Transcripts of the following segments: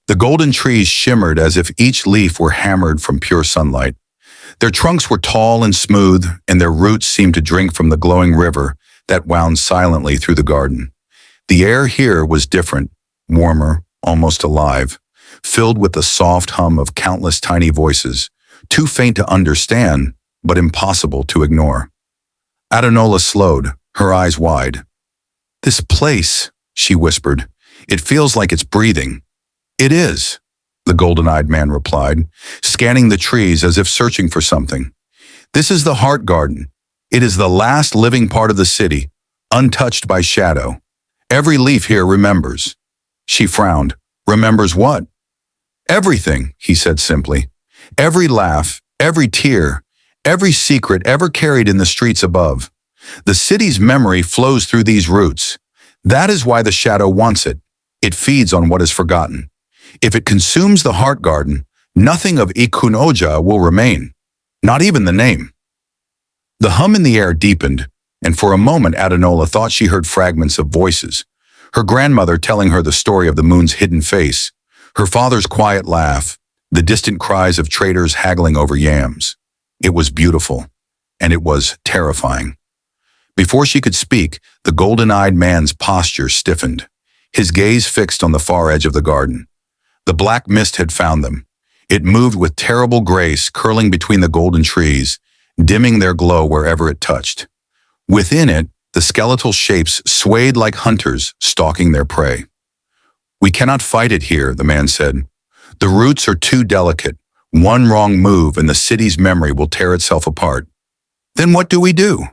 The golden trees shimmered as if each leaf were hammered from pure sunlight. Their trunks were tall and smooth, and their roots seemed to drink from the glowing river that wound silently through the garden. The air here was different, warmer, almost alive, filled with the soft hum of countless tiny voices, too faint to understand, but impossible to ignore. Adenola slowed, her eyes wide. "This place," she whispered, "it feels like it's breathing." "It is," the golden-eyed man replied, scanning the trees as if searching for something. "This is the heart garden. It is the last living part of the city, untouched by shadow. Every leaf here remembers." She frowned. "Remembers what?" "Everything," he said simply. "Every laugh, every tear, every secret ever carried in the streets above. The city's memory flows through these roots. That is why the shadow wants it. It feeds on what is forgotten. If it consumes the heart garden, nothing of Ikun Oja will remain, not even the name." The hum in the air deepened, and for a moment Adenola thought she heard fragments of voices. Her grandmother telling her the story of the moon's hidden face, her father's quiet laugh, the distant cries of traders haggling over yams. It was beautiful, and it was terrifying. Before she could speak, the golden-eyed man's posture stiffened, his gaze fixed on the far edge of the garden. The black mist had found them. It moved with terrible grace, curling between the golden trees, dimming their glow wherever it touched. Within it, the skeletal shapes swayed like hunters stalking their prey. "We cannot fight it here," the man said. "The roots are too delicate. One wrong move and the city's memory will tear itself apart." "Then what do?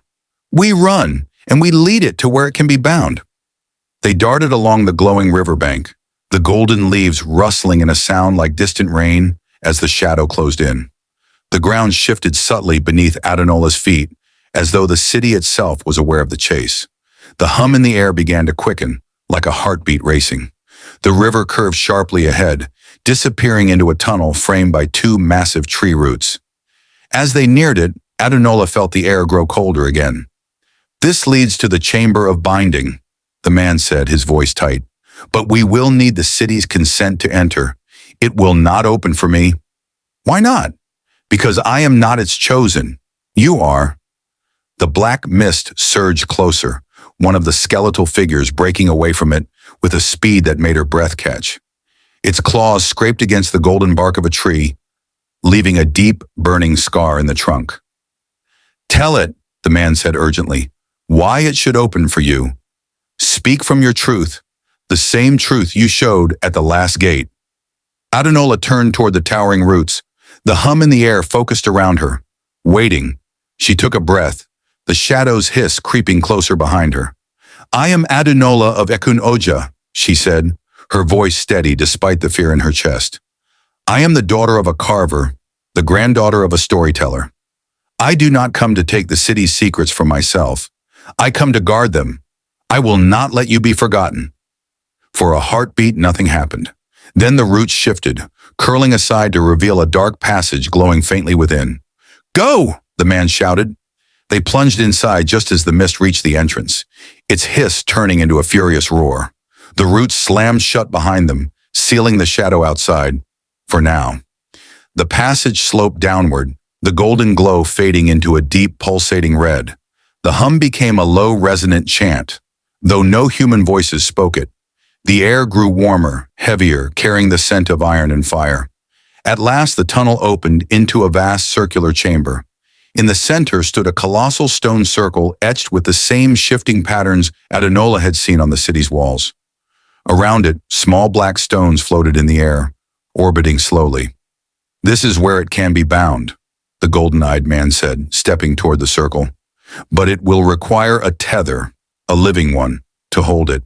"We run, and we lead it to where it can be bound." They darted along the glowing riverbank, the golden leaves rustling in a sound like distant rain as the shadow closed in. The ground shifted subtly beneath Adenola's feet, as though the city itself was aware of the chase. The hum in the air began to quicken, like a heartbeat racing. The river curved sharply ahead, disappearing into a tunnel framed by two massive tree roots. As they neared it, Adenola felt the air grow colder again. "This leads to the chamber of binding," the man said, his voice tight. "But we will need the city's consent to enter. It will not open for me." "Why not?" "Because I am not its chosen. You are." The black mist surged closer, one of the skeletal figures breaking away from it with a speed that made her breath catch. Its claws scraped against the golden bark of a tree, leaving a deep, burning scar in the trunk. "Tell it," the man said urgently, "why it should open for you. Speak from your truth, the same truth you showed at the last gate." Adenola turned toward the towering roots. The hum in the air focused around her. Waiting, she took a breath, the shadows hiss creeping closer behind her. "I am Adenola of Ekun Oja," she said, her voice steady despite the fear in her chest. "I am the daughter of a carver, the granddaughter of a storyteller. I do not come to take the city's secrets for myself. I come to guard them. I will not let you be forgotten." For a heartbeat, nothing happened. Then the roots shifted, curling aside to reveal a dark passage glowing faintly within. "Go!" the man shouted. They plunged inside just as the mist reached the entrance, its hiss turning into a furious roar. The roots slammed shut behind them, sealing the shadow outside, for now. The passage sloped downward, the golden glow fading into a deep, pulsating red. The hum became a low, resonant chant, though no human voices spoke it. The air grew warmer, heavier, carrying the scent of iron and fire. At last, the tunnel opened into a vast circular chamber. In the center stood a colossal stone circle etched with the same shifting patterns Adenola had seen on the city's walls. Around it, small black stones floated in the air, orbiting slowly. "This is where it can be bound," the golden-eyed man said, stepping toward the circle. "But it will require a tether, a living one, to hold it.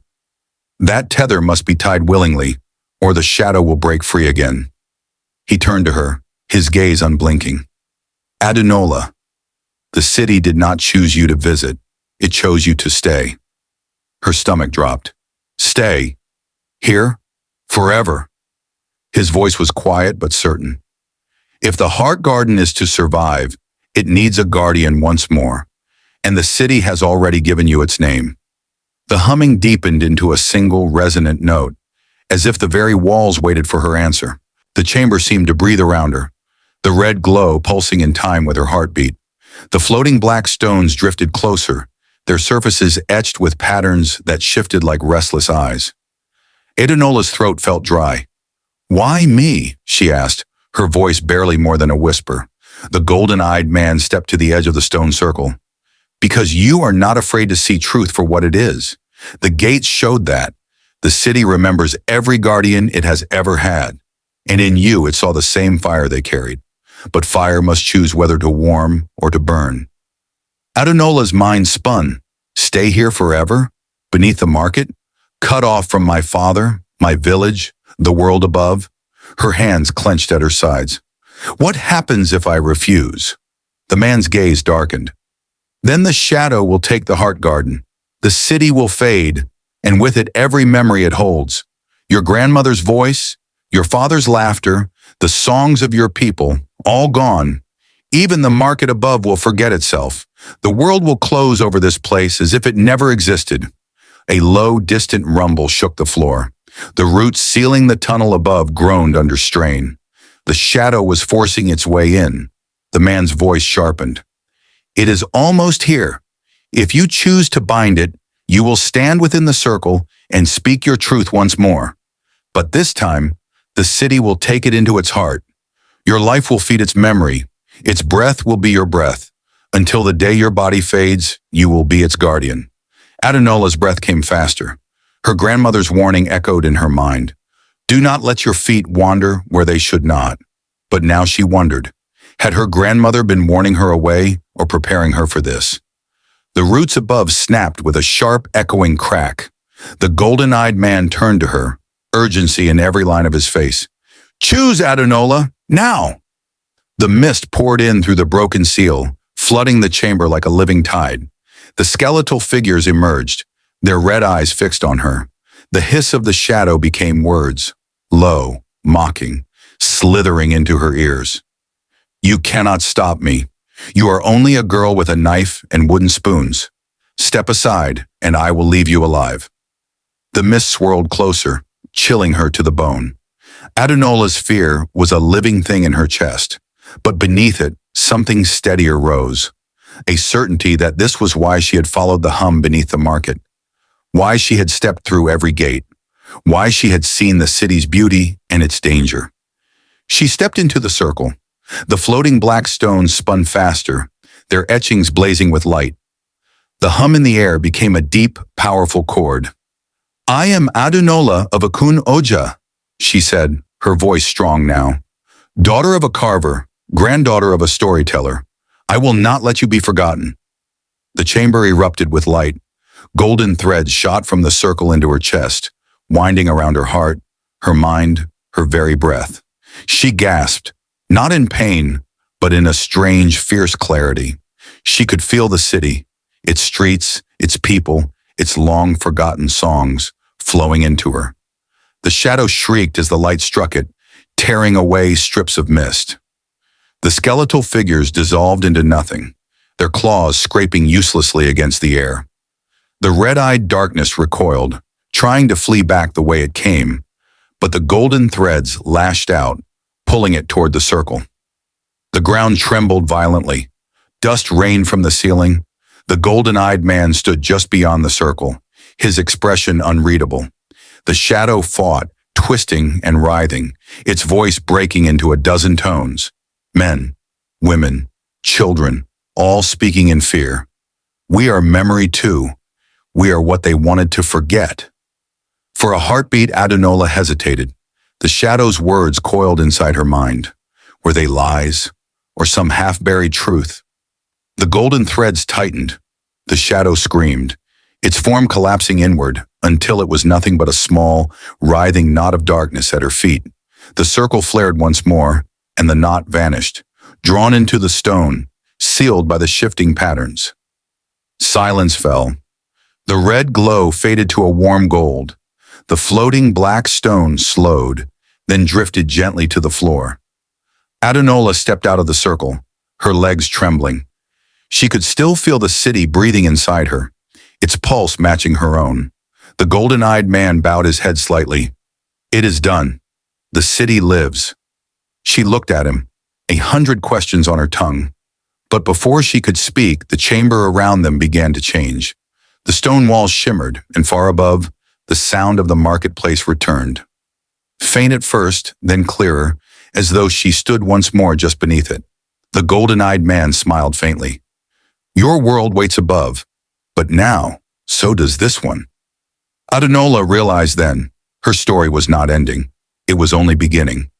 That tether must be tied willingly, or the shadow will break free again." He turned to her, his gaze unblinking. "Adenola, the city did not choose you to visit. It chose you to stay." Her stomach dropped. "Stay? Here? Forever?" His voice was quiet but certain. "If the heart garden is to survive, it needs a guardian once more, and the city has already given you its name." The humming deepened into a single resonant note, as if the very walls waited for her answer. The chamber seemed to breathe around her, the red glow pulsing in time with her heartbeat. The floating black stones drifted closer, their surfaces etched with patterns that shifted like restless eyes. Adonola's throat felt dry. "Why me?" she asked, her voice barely more than a whisper. The golden-eyed man stepped to the edge of the stone circle. "Because you are not afraid to see truth for what it is." The gates showed that. The city remembers every guardian it has ever had. And in you it saw the same fire they carried. But fire must choose whether to warm or to burn. Adonola's mind spun. Stay here forever? Beneath the market? Cut off from my father, my village, the world above? Her hands clenched at her sides. What happens if I refuse? The man's gaze darkened. Then the shadow will take the heart garden. The city will fade, and with it every memory it holds. Your grandmother's voice, your father's laughter, the songs of your people, all gone. Even the market above will forget itself. The world will close over this place as if it never existed. A low, distant rumble shook the floor. The roots sealing the tunnel above groaned under strain. The shadow was forcing its way in. The man's voice sharpened. It is almost here. If you choose to bind it, you will stand within the circle and speak your truth once more. But this time, the city will take it into its heart. Your life will feed its memory. Its breath will be your breath. Until the day your body fades, you will be its guardian. Adonola's breath came faster. Her grandmother's warning echoed in her mind. Do not let your feet wander where they should not. But now she wondered. Had her grandmother been warning her away or preparing her for this? The roots above snapped with a sharp, echoing crack. The golden-eyed man turned to her, urgency in every line of his face. Choose, Adonola, now! The mist poured in through the broken seal, flooding the chamber like a living tide. The skeletal figures emerged, their red eyes fixed on her. The hiss of the shadow became words, low, mocking, slithering into her ears. You cannot stop me. You are only a girl with a knife and wooden spoons. Step aside, and I will leave you alive. The mist swirled closer, chilling her to the bone. Adonola's fear was a living thing in her chest, but beneath it, something steadier rose. A certainty that this was why she had followed the hum beneath the market, why she had stepped through every gate, why she had seen the city's beauty and its danger. She stepped into the circle. The floating black stones spun faster, their etchings blazing with light. The hum in the air became a deep, powerful chord. I am Adonola of Akun Oja, she said, her voice strong now. Daughter of a carver, granddaughter of a storyteller, I will not let you be forgotten. The chamber erupted with light. Golden threads shot from the circle into her chest, winding around her heart, her mind, her very breath. She gasped, not in pain, but in a strange, fierce clarity. She could feel the city, its streets, its people, its long-forgotten songs flowing into her. The shadow shrieked as the light struck it, tearing away strips of mist. The skeletal figures dissolved into nothing, their claws scraping uselessly against the air. The red-eyed darkness recoiled, trying to flee back the way it came, but the golden threads lashed out, pulling it toward the circle. The ground trembled violently. Dust rained from the ceiling. The golden-eyed man stood just beyond the circle, his expression unreadable. The shadow fought, twisting and writhing, its voice breaking into a dozen tones. Men, women, children, all speaking in fear. We are memory too. We are what they wanted to forget. For a heartbeat, Adonola hesitated. The shadow's words coiled inside her mind. Were they lies, or some half-buried truth? The golden threads tightened. The shadow screamed, its form collapsing inward until it was nothing but a small, writhing knot of darkness at her feet. The circle flared once more, and the knot vanished, drawn into the stone, sealed by the shifting patterns. Silence fell. The red glow faded to a warm gold. The floating black stone slowed, then drifted gently to the floor. Adonola stepped out of the circle, her legs trembling. She could still feel the city breathing inside her, its pulse matching her own. The golden-eyed man bowed his head slightly. It is done. The city lives. She looked at him, 100 questions on her tongue. But before she could speak, the chamber around them began to change. The stone walls shimmered, and far above, the sound of the marketplace returned. Faint at first, then clearer, as though she stood once more just beneath it. The golden-eyed man smiled faintly. Your world waits above, but now, so does this one. Adenola realized then, her story was not ending. It was only beginning.